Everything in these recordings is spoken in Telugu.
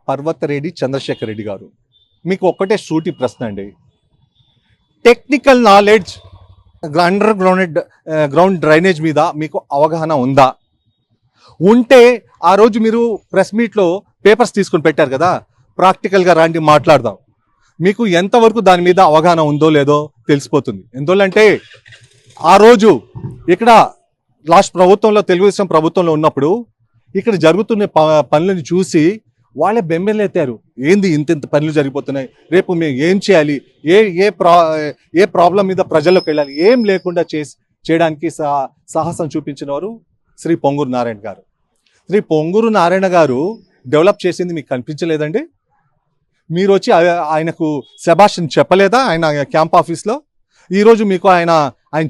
పర్వతరెడ్డి చంద్రశేఖర్ రెడ్డి గారు, మీకు ఒక్కటే సూటి ప్రశ్న అండి. Technical knowledge under ground drainage మీద మీకు అవగాహన ఉందా? ఉంటే ఆ రోజు మీరు ప్రెస్ మీట్లో పేపర్స్ తీసుకుని పెట్టారు కదా, ప్రాక్టికల్గా రండి మాట్లాడదాం. మీకు ఎంతవరకు దాని మీద అవగాహన ఉందో లేదో తెలిసిపోతుంది. ఎందుకంటే ఆ రోజు ఇక్కడ లాస్ట్ ప్రభుత్వంలో, తెలుగుదేశం ప్రభుత్వంలో ఉన్నప్పుడు ఇక్కడ జరుగుతున్న పనులను చూసి వాళ్ళే బెంబెలెత్తారు. ఏంది ఇంత పనులు జరిగిపోతున్నాయి, రేపు మేము ఏం చేయాలి, ఏ ప్రాబ్లం మీద ప్రజల్లోకి వెళ్ళాలి, ఏం లేకుండా చేయడానికి సాహసం చూపించిన వారు శ్రీ పొంగూరు నారాయణ గారు. శ్రీ పొంగూరు నారాయణ గారు డెవలప్ చేసింది మీకు కనిపించలేదండి? మీరు వచ్చి ఆయనకు శభాష్ చెప్పలేదా ఆయన క్యాంప్ ఆఫీస్లో? ఈరోజు మీకు ఆయన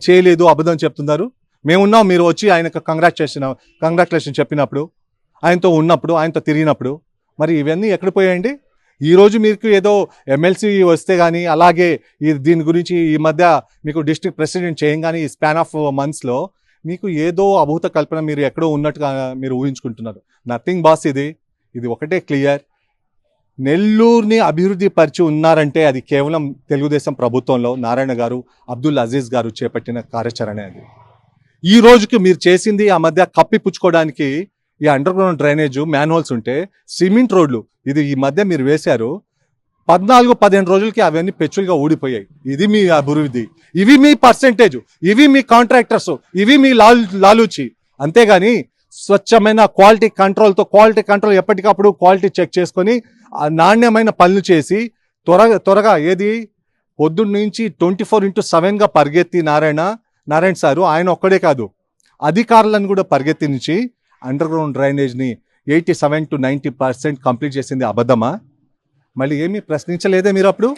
చేయలేదు, అబద్ధం చెప్తున్నారు. మేమున్నాం, మీరు వచ్చి ఆయనకు కంగ్రాచులేషన్ చెప్పినప్పుడు, ఆయనతో ఉన్నప్పుడు, ఆయనతో తిరిగినప్పుడు. మరి ఇవన్నీ ఎక్కడ పోయాయండి? ఈరోజు మీకు ఏదో ఎమ్మెల్సీ వస్తే కానీ, అలాగే దీని గురించి ఈ మధ్య మీకు డిస్ట్రిక్ట్ ప్రెసిడెంట్ చేయంగానే ఈ స్పాన్ ఆఫ్ మంత్స్లో మీకు ఏదో అభూత కల్పన మీరు ఎక్కడో ఉన్నట్టుగా మీరు ఊహించుకుంటున్నారు. Nothing boss. ఇది ఒకటే క్లియర్. నెల్లూరుని అభివృద్ధి పరిచి ఉన్నారంటే అది కేవలం తెలుగుదేశం ప్రభుత్వంలో నారాయణ గారు, అబ్దుల్ అజీజ్ గారు చేపట్టిన కార్యాచరణ. అది ఈ రోజుకి మీరు చేసింది ఆ మధ్య కప్పిపుచ్చుకోవడానికి ఈ అండర్ గ్రౌండ్ డ్రైనేజ్ మ్యాన్హోల్స్ ఉంటే సిమెంట్ రోడ్లు ఇది ఈ మధ్య మీరు వేశారు. 14-15 రోజులకి అవన్నీ పెచ్చులుగా ఊడిపోయాయి. ఇది మీ అభివృద్ధి, ఇవి మీ పర్సెంటేజ్, ఇవి మీ కాంట్రాక్టర్స్, ఇవి మీ లాలూచి. అంతేగాని స్వచ్ఛమైన క్వాలిటీ కంట్రోల్ ఎప్పటికప్పుడు క్వాలిటీ చెక్ చేసుకొని నాణ్యమైన పనులు చేసి త్వరగా ఏది పొద్దున్న నుంచి 24/7గా పరిగెత్తి నారాయణ సారు, ఆయన ఒక్కడే కాదు అధికారులను కూడా పరిగెత్తించి అండర్ గ్రౌండ్ డ్రైనేజ్ని 87-90% కంప్లీట్ చేసింది అబద్ధమా? మళ్ళీ ఏమీ ప్రశ్నించలేదే మీరు? అప్పుడు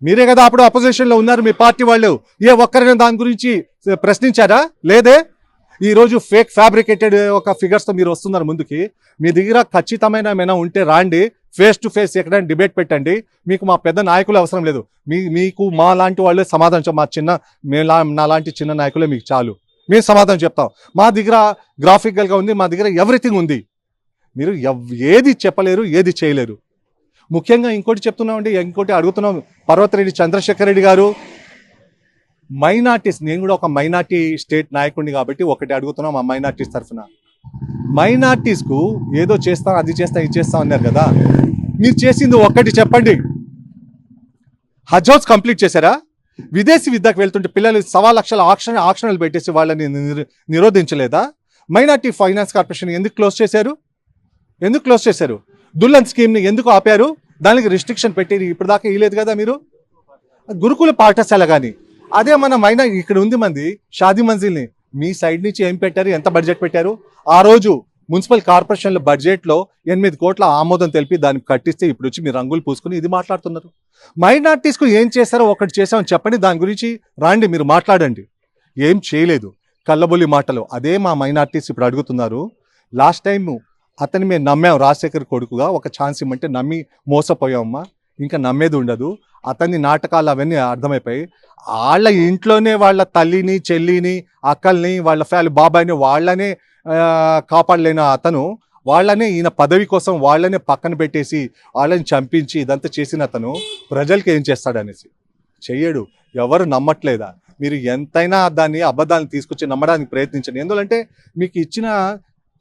మీరే కదా అప్పుడు అపోజిషన్లో ఉన్నారు, మీ పార్టీ వాళ్ళు. ఏ ఒక్కరైనా దాని గురించి ప్రశ్నించారా? లేదే. ఈరోజు ఫేక్ ఫ్యాబ్రికేటెడ్ ఒక ఫిగర్స్తో మీరు వస్తున్నారు ముందుకి. మీ దగ్గర ఖచ్చితమైన ఏమైనా ఉంటే రాండి, ఫేస్ టు ఫేస్ ఎక్కడైనా డిబేట్ పెట్టండి. మీకు మా పెద్ద నాయకులు అవసరం లేదు. మీకు మా లాంటి వాళ్ళే సమాధానం నా లాంటి చిన్న నాయకులే మీకు చాలు. మేము సమాధానం చెప్తాం. మా దగ్గర గ్రాఫికల్గా ఉంది, మా దగ్గర ఎవ్రీథింగ్ ఉంది. మీరు ఏది చెప్పలేరు, ఏది చేయలేరు. ముఖ్యంగా ఇంకోటి చెప్తున్నామండి, ఇంకోటి అడుగుతున్నాం. పర్వతరెడ్డి చంద్రశేఖర్ రెడ్డి గారు, మైనార్టీస్, నేను కూడా ఒక మైనార్టీ స్టేట్ నాయకుడిని కాబట్టి ఒకటి అడుగుతున్నాం. ఆ మైనార్టీస్ తరఫున మైనార్టీస్కు ఏదో చేస్తాం, అది చేస్తాం, ఇది చేస్తాం అన్నారు కదా, మీరు చేసింది ఒక్కటి చెప్పండి. హజ్ హౌస్ కంప్లీట్ చేశారా? విదేశీ విద్యకు వెళ్తుంటే పిల్లలు 1.25 లక్షల ఆక్షన్లు పెట్టేసి వాళ్ళని నిరోధించలేదా? మైనార్టీ ఫైనాన్స్ కార్పొరేషన్ ఎందుకు క్లోజ్ చేశారు? దుల్లన్ స్కీమ్ని ఎందుకు ఆపారు? దానికి రిస్ట్రిక్షన్ పెట్టి ఇప్పుడు దాకా ఇవ్వలేదు కదా మీరు. గురుకుల పాఠశాల కానీ అదే మన ఇక్కడ ఉంది మంది షాదీ మంజిల్ని మీ సైడ్ నుంచి ఏం పెట్టారు, ఎంత బడ్జెట్ పెట్టారు? ఆ రోజు మున్సిపల్ కార్పొరేషన్ల బడ్జెట్లో 8 కోట్ల ఆమోదం తెలిపి దాన్ని కట్టిస్తే ఇప్పుడు వచ్చి మీరు రంగులు పూసుకుని ఇది మాట్లాడుతున్నారు. మైనార్టీస్కు ఏం చేశారో ఒకటి చేశామని చెప్పండి, దాని గురించి రాండి, మీరు మాట్లాడండి. ఏం చేయలేదు, కళ్ళబొల్లి మాటలు. అదే మా మైనార్టీస్ ఇప్పుడు అడుగుతున్నారు. లాస్ట్ టైం అతన్ని మేము నమ్మాం, రాజశేఖర్ కొడుకుగా ఒక ఛాన్స్ ఇమ్మంటే నమ్మి మోసపోయామమ్మా. ఇంకా నమ్మేది ఉండదు. అతన్ని నాటకాలు అవన్నీ అర్థమైపోయి వాళ్ళ ఇంట్లోనే వాళ్ళ తల్లిని, చెల్లిని, అక్కల్ని, వాళ్ళ బాబాయిని వాళ్ళనే కాపాడలేని అతను వాళ్ళనే ఈయన పదవి కోసం వాళ్ళనే పక్కన పెట్టేసి వాళ్ళని చంపించి ఇదంతా చేసిన అతను ప్రజలకి ఏం చేస్తాడనేసి చెయ్యడు. ఎవరు నమ్మట్లేదా? మీరు ఎంతైనా దాన్ని అబద్ధాన్ని తీసుకొచ్చి నమ్మడానికి ప్రయత్నించండి. ఎందుకంటే మీకు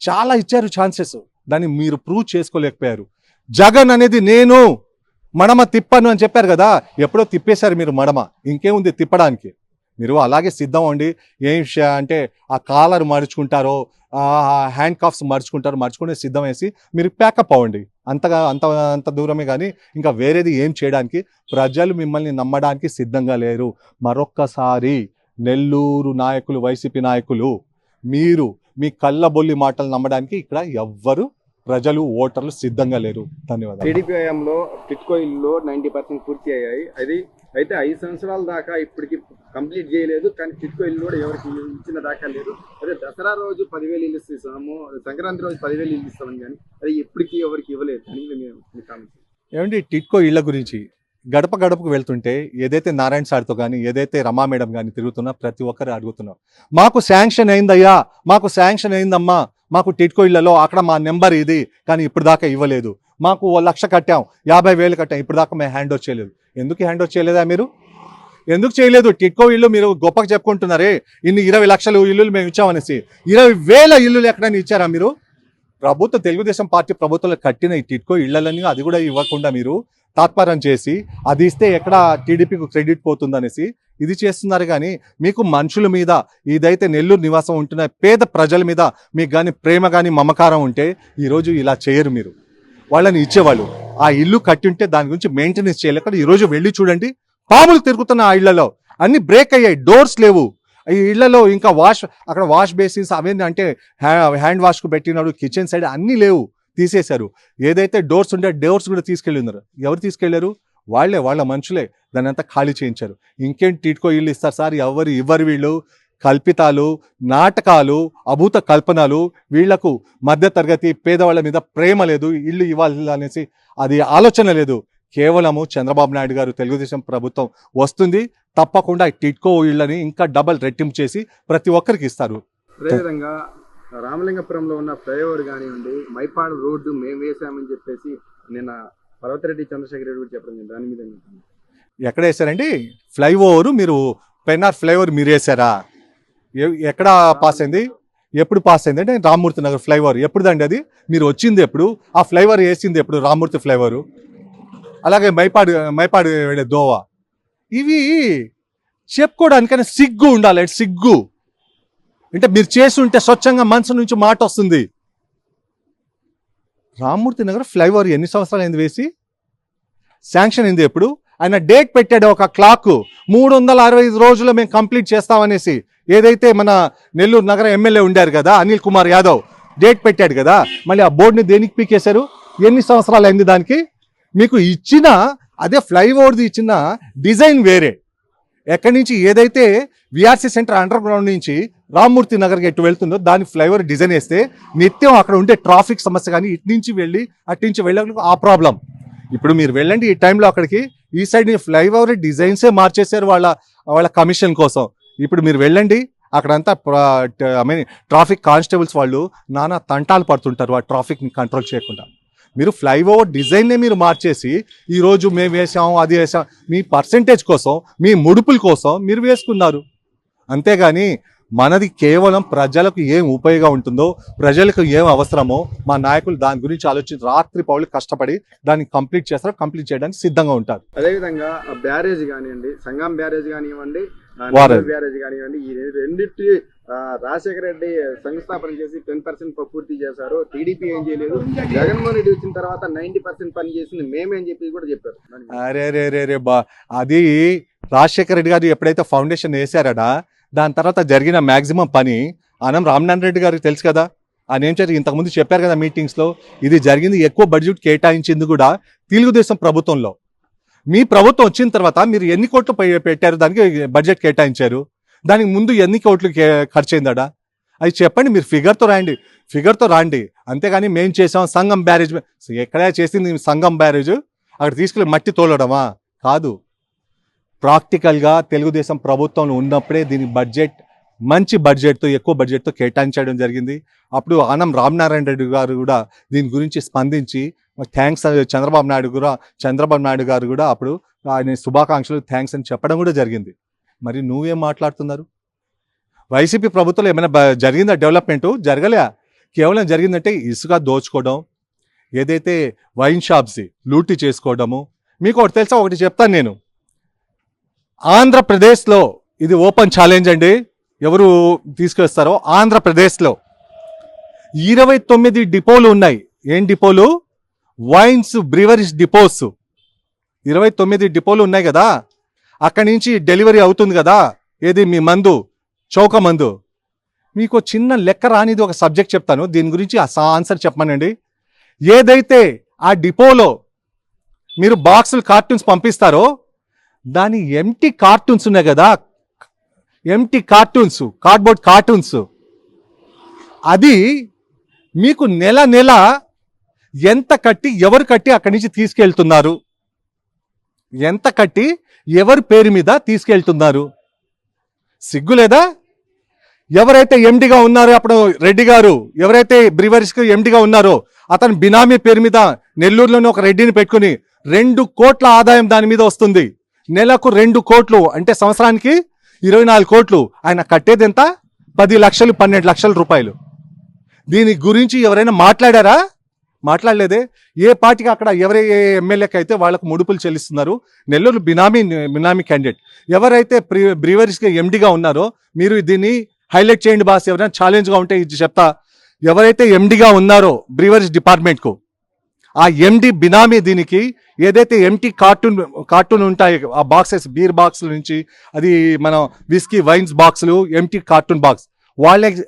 చాలా ఇచ్చారు ఛాన్సెస్, దాన్ని మీరు ప్రూవ్ చేసుకోలేకపోయారు. జగన్ అనేది నేను మడమ తిప్పను అని చెప్పారు కదా, ఎప్పుడో తిప్పేశారు మీరు మడమ. ఇంకేముంది తిప్పడానికి? మీరు అలాగే సిద్ధం అండి. ఏం అంటే ఆ కాలర్ మరుచుకుంటారో, హ్యాండ్ కాఫ్స్ మర్చుకునే సిద్ధం వేసి మీరు ప్యాకప్ అవ్వండి. అంత దూరమే కానీ ఇంకా వేరేది ఏం చేయడానికి ప్రజలు మిమ్మల్ని నమ్మడానికి సిద్ధంగా లేరు. మరొక్కసారి నెల్లూరు నాయకులు, వైసీపీ నాయకులు, మీరు మీ కళ్ళబొల్లి మాటలు నమ్మడానికి ఇక్కడ ఎవ్వరు ప్రజలు, ఓటర్లు సిద్ధంగా లేరు. ధన్యవాదాలు. టీడీపీ హయాంలో టిట్కో ఇల్లు 90% పూర్తి అయ్యాయి. అయితే 5 సంవత్సరాల దాకా ఇప్పటికి కంప్లీట్ చేయలేదు. కానీ టిట్కో ఇల్లు కూడా ఎవరికి ఇచ్చిన దాకా లేదు. అదే దసరా రోజు 10,000 ఇల్లు ఇస్తాము, సంక్రాంతి రోజు 10,000 ఇల్లు ఇస్తామని, కానీ అది ఇప్పటికీ ఎవరికి ఇవ్వలేదు అని ఏమండి టిట్కో ఇళ్ల గురించి గడప గడపకు వెళ్తుంటే ఏదైతే నారాయణ సార్తో కానీ, ఏదైతే రమా మేడం కానీ తిరుగుతున్నా ప్రతి ఒక్కరు అడుగుతున్నారు, మాకు శాంక్షన్ అయిందయ్యా, మాకు శాంక్షన్ అయిందమ్మా, మాకు టిట్కో ఇళ్లలో అక్కడ మా నెంబర్ ఇది, కానీ ఇప్పుడు దాకా ఇవ్వలేదు. మాకు 1,00,000 కట్టాం, 50,000 కట్టాం, ఇప్పుడు దాకా మేము హ్యాండ్ ఓవర్ చేయలేదు. ఎందుకు హ్యాండ్ ఓవర్ చేయలేదా మీరు? ఎందుకు చేయలేదు? టిట్కో ఇల్లు మీరు గొప్పగా చెప్పుకుంటున్నారే, ఇన్ని 20 లక్షల ఇల్లులు మేము ఇచ్చామనేసి. 20,000 ఇల్లులు ఎక్కడైనా ఇచ్చారా మీరు? ప్రభుత్వం, తెలుగుదేశం పార్టీ ప్రభుత్వంలో కట్టిన ఈ టిట్కో ఇళ్లని అది కూడా ఇవ్వకుండా మీరు తాత్పర్యం చేసి అది ఇస్తే ఎక్కడ టీడీపీకి క్రెడిట్ పోతుందనేసి ఇది చేస్తున్నారు. కానీ మీకు మనుషుల మీద, ఇదైతే నెల్లూరు నివాసం ఉంటున్న పేద ప్రజల మీద మీకు కానీ ప్రేమ కానీ మమకారం ఉంటే ఈరోజు ఇలా చేయరు. మీరు వాళ్ళని ఇచ్చేవాళ్ళు. ఆ ఇల్లు కట్టి ఉంటే దాని గురించి మెయింటెనెన్స్ చేయలేక ఈరోజు వెళ్ళి చూడండి, పాములు తిరుగుతున్న ఆ ఇళ్లలో అన్ని బ్రేక్ అయ్యాయి, డోర్స్ లేవు. ఈ ఇళ్లలో ఇంకా అక్కడ వాష్ బేసిన్స్ అవన్నీ అంటే హ్యాండ్ వాష్కు పెట్టినాడు, కిచెన్ సైడ్ అన్నీ లేవు, తీసేశారు. ఏదైతే డోర్స్ ఉండే డోర్స్ కూడా తీసుకెళ్ళి ఉన్నారు. ఎవరు తీసుకెళ్లారు? వాళ్ళ మనుషులే దాన్ని అంతా ఖాళీ చేయించారు. ఇంకేం టిట్కో ఇల్లు ఇస్తారు సార్? ఇవ్వరు వీళ్ళు. కల్పితాలు, నాటకాలు, అభూత కల్పనలు. వీళ్లకు మధ్యతరగతి పేదవాళ్ళ మీద ప్రేమ లేదు, ఇల్లు ఇవ్వాలి అనేసి అది ఆలోచన లేదు. కేవలము చంద్రబాబు నాయుడు గారు, తెలుగుదేశం ప్రభుత్వం వస్తుంది, తప్పకుండా టిట్కో ఇళ్ళని ఇంకా డబల్ రెట్టింపు చేసి ప్రతి ఒక్కరికి ఇస్తారు. అదేవిధంగా రామలింగపురంలో ఉన్న ఫ్లైఓవర్ కానివ్వండి, మైపాడు రోడ్డు మేము వేసామని చెప్పేసి నిన్న పర్వతిరెడ్డి చంద్రశేఖర్ రెడ్డి కూడా చెప్పడం, దాని మీద ఎక్కడ వేశారండి ఫ్లైఓవర్? మీరు పెన్నార్ ఫ్లైఓవర్ మీరు వేసారా? ఎక్కడ పాస్ అయింది? ఎప్పుడు పాస్ అయింది అంటే రామ్మూర్తి నగర్ ఫ్లైఓవర్ ఎప్పుడుదండి అది? మీరు వచ్చింది ఎప్పుడు? ఆ ఫ్లైఓవర్ వేసింది ఎప్పుడు? రామ్మూర్తి ఫ్లైఓవర్. అలాగే మైపాడు వెళ్ళే దోవా. ఇవి చెప్పుకోవడానికైనా సిగ్గు ఉండాలి. సిగ్గు అంటే మీరు చేసి ఉంటే స్వచ్ఛంగా మనసు నుంచి మాట వస్తుంది. రామ్మూర్తి నగర్ ఫ్లైఓవర్ ఎన్ని సంవత్సరాలు అయింది వేసి? శాంక్షన్ అయింది ఎప్పుడు? ఆయన డేట్ పెట్టాడు, ఒక క్లాక్, 365 రోజుల్లో మేము కంప్లీట్ చేస్తామనేసి. ఏదైతే మన నెల్లూరు నగర ఎమ్మెల్యే ఉండారు కదా అనిల్ కుమార్ యాదవ్, డేట్ పెట్టాడు కదా, మళ్ళీ ఆ బోర్డుని దేనికి పీకేశారు? ఎన్ని సంవత్సరాలు అయింది దానికి? మీకు ఇచ్చిన అదే ఫ్లైఓవర్ది ఇచ్చిన డిజైన్ వేరే. ఎక్కడి నుంచి ఏదైతే విఆర్సీ సెంటర్ అండర్ గ్రౌండ్ నుంచి రామ్మూర్తి నగర్కి ఎటు వెళ్తుందో దాని ఫ్లైఓవర్ డిజైన్ వేస్తే నిత్యం అక్కడ ఉండే ట్రాఫిక్ సమస్య కానీ ఇటు నుంచి వెళ్ళి అటు నుంచి వెళ్ళడానికి ఆ ప్రాబ్లం. ఇప్పుడు మీరు వెళ్ళండి ఈ టైంలో అక్కడికి, ఈ సైడ్ ఫ్లైఓవర్ డిజైన్సే మార్చేశారు వాళ్ళ కమిషన్ కోసం. ఇప్పుడు మీరు వెళ్ళండి అక్కడంతా ట్రాఫిక్ కానిస్టేబుల్స్ వాళ్ళు నానా తంటాలు పడుతుంటారు ఆ ట్రాఫిక్ని కంట్రోల్ చేయకుండా. మీరు ఫ్లైఓవర్ డిజైన్నే మీరు మార్చేసి ఈరోజు మేము వేసాం అది వేసాం మీ పర్సెంటేజ్ కోసం, మీ ముడుపుల కోసం మీరు వేసుకున్నారు. అంతేగాని మనది కేవలం ప్రజలకు ఏం ఉపయోగం ఉంటుందో, ప్రజలకు ఏం అవసరమో మా నాయకులు దాని గురించి ఆలోచించి రాత్రి పౌలు కష్టపడి దాన్ని కంప్లీట్ చేస్తారు, కంప్లీట్ చేయడానికి సిద్ధంగా ఉంటారు. అదేవిధంగా బ్యారేజ్ కానివ్వండి, సంగం బ్యారేజ్ కానివ్వండి, బ్యారేజ్ కానివ్వండి, ఈ రెండింటి రాజశేఖర రెడ్డి శంకుస్థాపన చేసి 10% పూర్తి చేశారు. టీడీపీ ఏం చేయలేదు. జగన్మోహన్ రెడ్డి వచ్చిన తర్వాత 90% పని చేసింది మేమేం చెప్పి కూడా చెప్పారు. అరే అది రాజశేఖర రెడ్డి గారు ఎప్పుడైతే ఫౌండేషన్ వేసారడా దాని తర్వాత జరిగిన మ్యాక్సిమం పని ఆనం రామనారాయణ రెడ్డి గారికి తెలుసు కదా. ఆయన ఏం జరిగింది ఇంతకుముందు చెప్పారు కదా మీటింగ్స్లో, ఇది జరిగింది ఎక్కువ బడ్జెట్ కేటాయించింది కూడా తెలుగుదేశం ప్రభుత్వంలో. మీ ప్రభుత్వం వచ్చిన తర్వాత మీరు ఎన్ని కోట్లు పెట్టారు దానికి బడ్జెట్ కేటాయించారు? దానికి ముందు ఎన్ని కోట్లు ఖర్చు అయిందడా? అది చెప్పండి, మీరు ఫిగర్తో రాండి. అంతేగాని మేము చేసాం సంగం బ్యారేజ్. ఎక్కడా చేసింది సంగం బ్యారేజ్? అక్కడ తీసుకెళ్ళి మట్టి తోలడమా? కాదు. ప్రాక్టికల్గా తెలుగుదేశం ప్రభుత్వంలో ఉన్నప్పుడే దీని బడ్జెట్ మంచి బడ్జెట్తో, ఎక్కువ బడ్జెట్తో కేటాయించడం జరిగింది. అప్పుడు ఆనం రామనారాయణ రెడ్డి గారు కూడా దీని గురించి స్పందించి థ్యాంక్స్ చంద్రబాబు నాయుడు గారు కూడా అప్పుడు ఆయన శుభాకాంక్షలు థ్యాంక్స్ అని చెప్పడం కూడా జరిగింది. మరి నువ్వేం మాట్లాడుతున్నారు? వైసీపీ ప్రభుత్వంలో ఏమైనా జరిగిందా డెవలప్మెంటు? జరగలే. కేవలం జరిగిందంటే ఇసుక దోచుకోవడం, ఏదైతే వైన్ షాప్స్ లూటీ చేసుకోవడము. మీకు ఒకటి తెలుసా? ఒకటి చెప్తాను నేను. ఆంధ్రప్రదేశ్లో ఇది ఓపెన్ ఛాలెంజ్ అండి, ఎవరు తీసుకొస్తారో. ఆంధ్రప్రదేశ్లో 29 డిపోలు ఉన్నాయి. ఏం డిపోలు? Wines breweries depots. 29 డిపోలు ఉన్నాయి కదా, అక్కడి నుంచి డెలివరీ అవుతుంది కదా. ఏది? మీ మందు, చౌక మందు. మీకు చిన్న లెక్క రానిది ఒక సబ్జెక్ట్ చెప్తాను, దీని గురించి ఆన్సర్ చెప్పమనండి. ఏదైతే ఆ డిపోలో మీరు బాక్సులు కార్టూన్స్ పంపిస్తారో దాని ఎంటీ కార్టూన్స్ ఉన్నాయి కదా, ఎంటీ కార్టూన్స్, కార్డ్బోర్డ్ కార్టూన్స్, అది మీకు నెల ఎంత కట్టి ఎవరు కట్టి అక్కడి నుంచి తీసుకెళ్తున్నారు? ఎంత కట్టి ఎవరి పేరు మీద తీసుకెళ్తున్నారు? సిగ్గు లేదా? ఎవరైతే ఎండిగా ఉన్నారో అప్పుడు రెడ్డి గారు, ఎవరైతే బ్రివరీస్కి ఎండిగా ఉన్నారో అతను బినామీ పేరు మీద నెల్లూరులోని ఒక రెడ్డిని పెట్టుకుని 2 కోట్ల ఆదాయం దాని మీద వస్తుంది. నెలకు 2 కోట్లు అంటే సంవత్సరానికి 24 కోట్లు. ఆయన కట్టేది ఎంత? 10 లక్షలు 12 లక్షల రూపాయలు. దీని గురించి ఎవరైనా మాట్లాడారా? మాట్లాడలేదే. ఏ పార్టీకి అక్కడ ఏ ఎమ్మెల్యేకి అయితే వాళ్ళకు ముడుపులు చెల్లిస్తున్నారు. నెల్లూరు బినామీ క్యాండిడేట్ ఎవరైతే బ్రీవరీస్కి ఎండిగా ఉన్నారో మీరు దీన్ని హైలైట్ చేయండి బాస్. ఎవరైనా ఛాలెంజ్గా ఉంటే ఇది చెప్తా. ఎవరైతే ఎండిగా ఉన్నారో బ్రీవరీస్ డిపార్ట్మెంట్కు, ఆ ఎండి బినామీ దీనికి ఏదైతే ఎంటీ కార్టూన్ ఉంటాయి ఆ బాక్సెస్, బీర్ బాక్సుల నుంచి అది మనం విస్కీ వైన్స్ బాక్సులు, ఎంటీ కార్టూన్ బాక్స్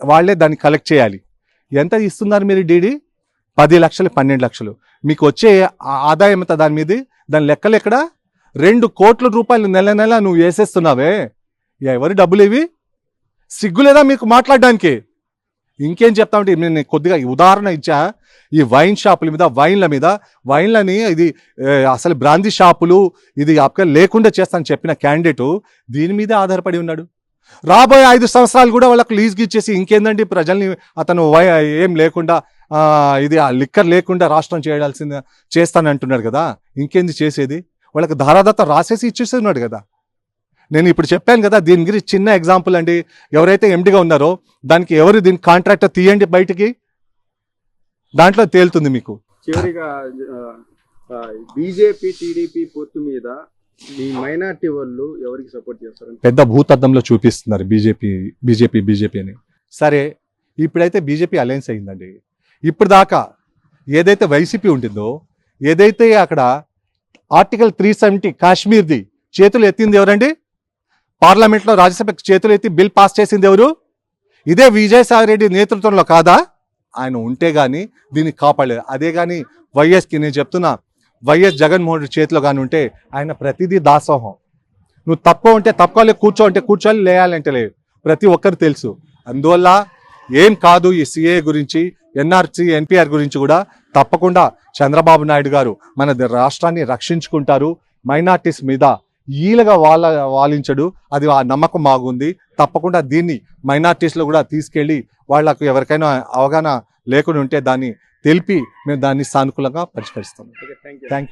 వాళ్ళే దాన్ని కలెక్ట్ చేయాలి. ఎంత ఇస్తున్నారు మీరు డీడీ? 10 లక్షలు 12 లక్షలు. మీకు వచ్చే ఆదాయం ఎంత దాని మీద? దాని లెక్కలు ఎక్కడ? 2 కోట్ల రూపాయలు నెల నెల నువ్వు వేసేస్తున్నావే. ఎవరి డబ్బులు ఇవి? సిగ్గు లేదా మీకు మాట్లాడడానికి? ఇంకేం చెప్తామంటే నేను కొద్దిగా ఉదాహరణ ఇచ్చా. ఈ వైన్ షాపుల మీద, వైన్లని ఇది అసలు బ్రాందీ షాపులు ఇది లేకుండా చేస్తాను చెప్పిన క్యాండిడేటు దీని మీదే ఆధారపడి ఉన్నాడు. రాబోయే 5 సంవత్సరాలు కూడా వాళ్ళకు లీజ్కి ఇచ్చేసి ఇంకేందండి ప్రజల్ని అతను ఏం లేకుండా ఇది ఆ లిక్కర్ లేకుండా రాష్ట్రం చేస్తానంటున్నాడు కదా. ఇంకేంది చేసేది? వాళ్ళకి ధారాదత్త రాసేసి ఇచ్చేస్తున్నాడు కదా. నేను ఇప్పుడు చెప్పాను కదా. దీని గురించి చిన్న ఎగ్జాంపుల్ అండి. ఎవరైతే ఎండిగా ఉన్నారో దానికి దీని కాంట్రాక్టర్ తీయండి బయటికి, దాంట్లో తేలుతుంది మీకు. చివరిగా బీజేపీ టీడీపీ పొత్తు మీద ఈ మైనార్టీ వాళ్ళు ఎవరికి సపోర్ట్ చేస్తారు? పెద్ద భూతద్దంలో చూపిస్తున్నారు బీజేపీ అని. సరే, ఇప్పుడైతే బీజేపీ అలయన్స్ అయిందండి. ఇప్పుడు దాకా ఏదైతే వైసీపీ ఉంటుందో, ఏదైతే అక్కడ ఆర్టికల్ 370 కాశ్మీర్ది చేతులు ఎత్తింది ఎవరండి? పార్లమెంట్లో రాజ్యసభకు చేతులు ఎత్తి బిల్ పాస్ చేసింది ఎవరు? ఇదే విజయసాయి రెడ్డి నేతృత్వంలో కాదా? ఆయన ఉంటే గానీ దీన్ని కాపాడలేదు. అదే కానీ వైఎస్కి నేను చెప్తున్నా, వైఎస్ జగన్మోహన్ రెడ్డి చేతిలో కానీ ఉంటే ఆయన ప్రతిదీ దాసోహం. నువ్వు తక్కువ ఉంటే తక్కువ, కూర్చోవాలి, లేయాలంటే లేదు. ప్రతి ఒక్కరు తెలుసు. అందువల్ల ఏం కాదు, ఈ సిఏ గురించి, ఎన్ఆర్సీ, ఎన్పిఆర్ గురించి కూడా తప్పకుండా చంద్రబాబు నాయుడు గారు మన రాష్ట్రాన్ని రక్షించుకుంటారు. మైనార్టీస్ మీద ఈలగా వాలించడు. అది ఆ నమ్మకం మాగుంది. తప్పకుండా దీన్ని మైనార్టీస్లో కూడా తీసుకెళ్ళి వాళ్ళకు ఎవరికైనా అవగాహన లేకుండా ఉంటే దాన్ని తెలిపి మేము దాన్ని సానుకూలంగా పరిష్కరిస్తాం. Thank you. Thank you.